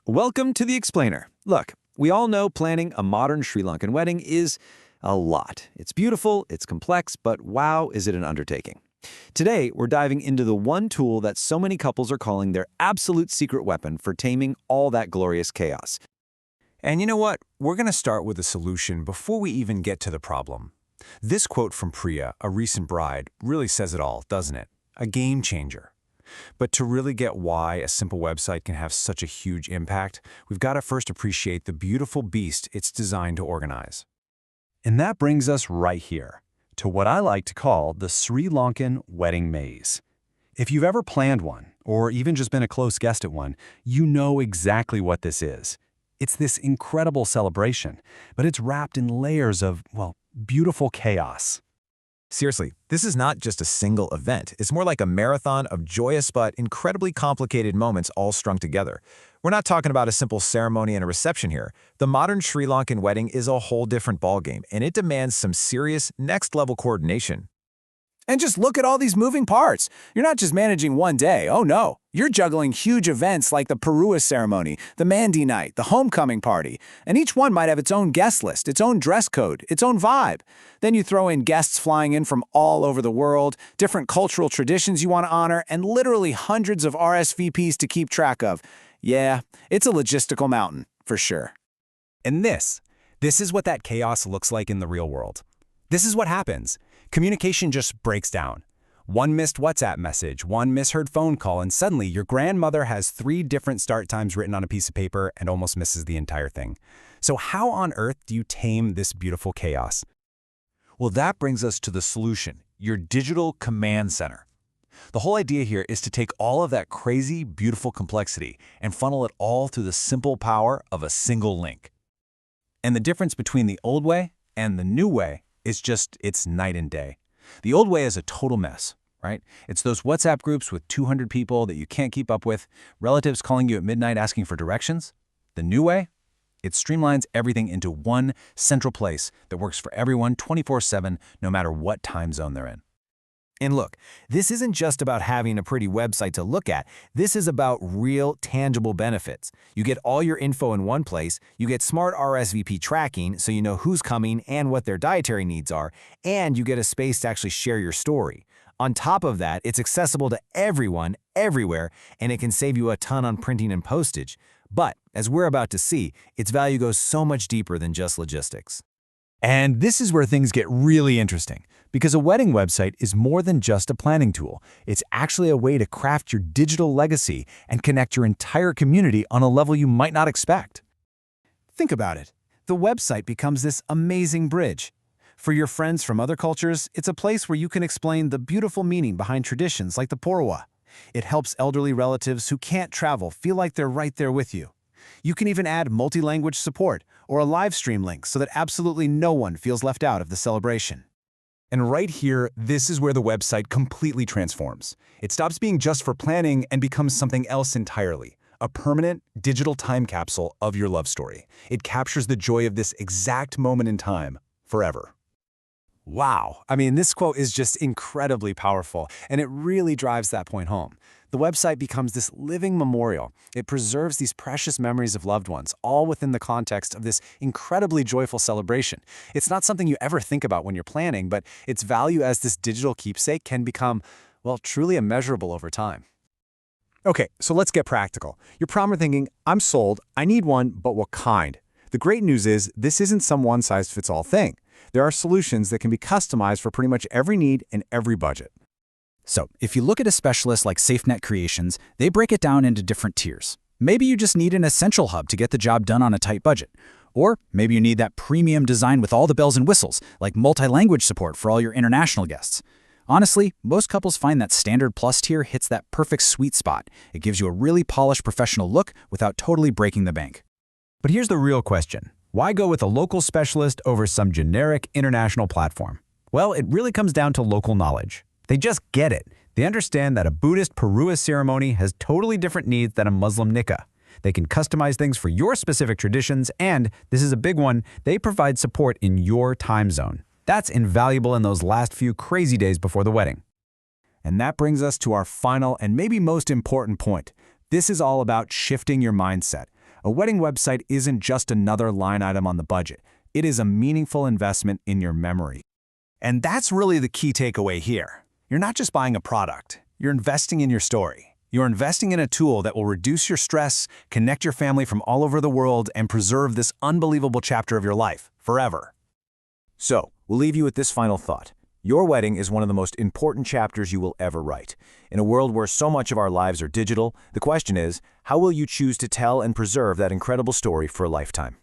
Welcome to the Explainer. Look, we all know planning a modern Sri Lankan wedding is a lot. It's beautiful, it's complex, but wow, is it an undertaking. Today, we're diving into the one tool that so many couples are calling their absolute secret weapon for taming all that glorious chaos. And you know what? We're going to start with a solution before we even get to the problem. This quote from Priya, a recent bride, really says it all, doesn't it? A game changer. But to really get why a simple website can have such a huge impact, we've got to first appreciate the beautiful beast it's designed to organize. And that brings us right here, to what I like to call the Sri Lankan wedding maze. If you've ever planned one, or even just been a close guest at one, you know exactly what this is. It's this incredible celebration, but it's wrapped in layers of, well, beautiful chaos. Seriously, this is not just a single event. It's more like a marathon of joyous but incredibly complicated moments all strung together. We're not talking about a simple ceremony and a reception here. The modern Sri Lankan wedding is a whole different ballgame, and it demands some serious, next-level coordination. And just look at all these moving parts. You're not just managing one day, oh no. You're juggling huge events like the Parua ceremony, the Mandi night, the homecoming party, and each one might have its own guest list, its own dress code, its own vibe. Then you throw in guests flying in from all over the world, different cultural traditions you want to honor, and literally hundreds of RSVPs to keep track of. Yeah, it's a logistical mountain, for sure. And this is what that chaos looks like in the real world. This is what happens. Communication just breaks down. One missed WhatsApp message, one misheard phone call, and suddenly your grandmother has 3 different start times written on a piece of paper and almost misses the entire thing. So how on earth do you tame this beautiful chaos? Well, that brings us to the solution, your digital command center. The whole idea here is to take all of that crazy, beautiful complexity and funnel it all through the simple power of a single link. And the difference between the old way and the new way is it's night and day. The old way is a total mess, right? It's those WhatsApp groups with 200 people that you can't keep up with, relatives calling you at midnight asking for directions. The new way? It streamlines everything into one central place that works for everyone 24/7, no matter what time zone they're in. And look, this isn't just about having a pretty website to look at. This is about real, tangible benefits. You get all your info in one place, you get smart RSVP tracking so you know who's coming and what their dietary needs are, and you get a space to actually share your story. On top of that, it's accessible to everyone, everywhere, and it can save you a ton on printing and postage. But, as we're about to see, its value goes so much deeper than just logistics. And this is where things get really interesting, because a wedding website is more than just a planning tool. It's actually a way to craft your digital legacy and connect your entire community on a level you might not expect. Think about it. The website becomes this amazing bridge. For your friends from other cultures, it's a place where you can explain the beautiful meaning behind traditions like the Porwa. It helps elderly relatives who can't travel feel like they're right there with you. You can even add multi-language support or a live stream link so that absolutely no one feels left out of the celebration. And right here, this is where the website completely transforms. It stops being just for planning and becomes something else entirely. A permanent digital time capsule of your love story. It captures the joy of this exact moment in time forever. Wow. I mean, this quote is just incredibly powerful, and it really drives that point home. The website becomes this living memorial. It preserves these precious memories of loved ones, all within the context of this incredibly joyful celebration. It's not something you ever think about when you're planning, but its value as this digital keepsake can become, well, truly immeasurable over time. Okay, so let's get practical. You're probably thinking, I'm sold, I need one, but what kind? The great news is this isn't some one-size-fits-all thing. There are solutions that can be customized for pretty much every need and every budget. So, if you look at a specialist like SafeNet Creations, they break it down into different tiers. Maybe you just need an essential hub to get the job done on a tight budget. Or maybe you need that premium design with all the bells and whistles, like multi-language support for all your international guests. Honestly, most couples find that Standard Plus tier hits that perfect sweet spot. It gives you a really polished professional look without totally breaking the bank. But here's the real question. Why go with a local specialist over some generic international platform? Well, it really comes down to local knowledge. They just get it. They understand that a Buddhist Parua ceremony has totally different needs than a Muslim nikah. They can customize things for your specific traditions, and, this is a big one, they provide support in your time zone. That's invaluable in those last few crazy days before the wedding. And that brings us to our final and maybe most important point. This is all about shifting your mindset. A wedding website isn't just another line item on the budget. It is a meaningful investment in your memory. And that's really the key takeaway here. You're not just buying a product. You're investing in your story. You're investing in a tool that will reduce your stress, connect your family from all over the world, and preserve this unbelievable chapter of your life forever. So, we'll leave you with this final thought. Your wedding is one of the most important chapters you will ever write. In a world where so much of our lives are digital, the question is, how will you choose to tell and preserve that incredible story for a lifetime?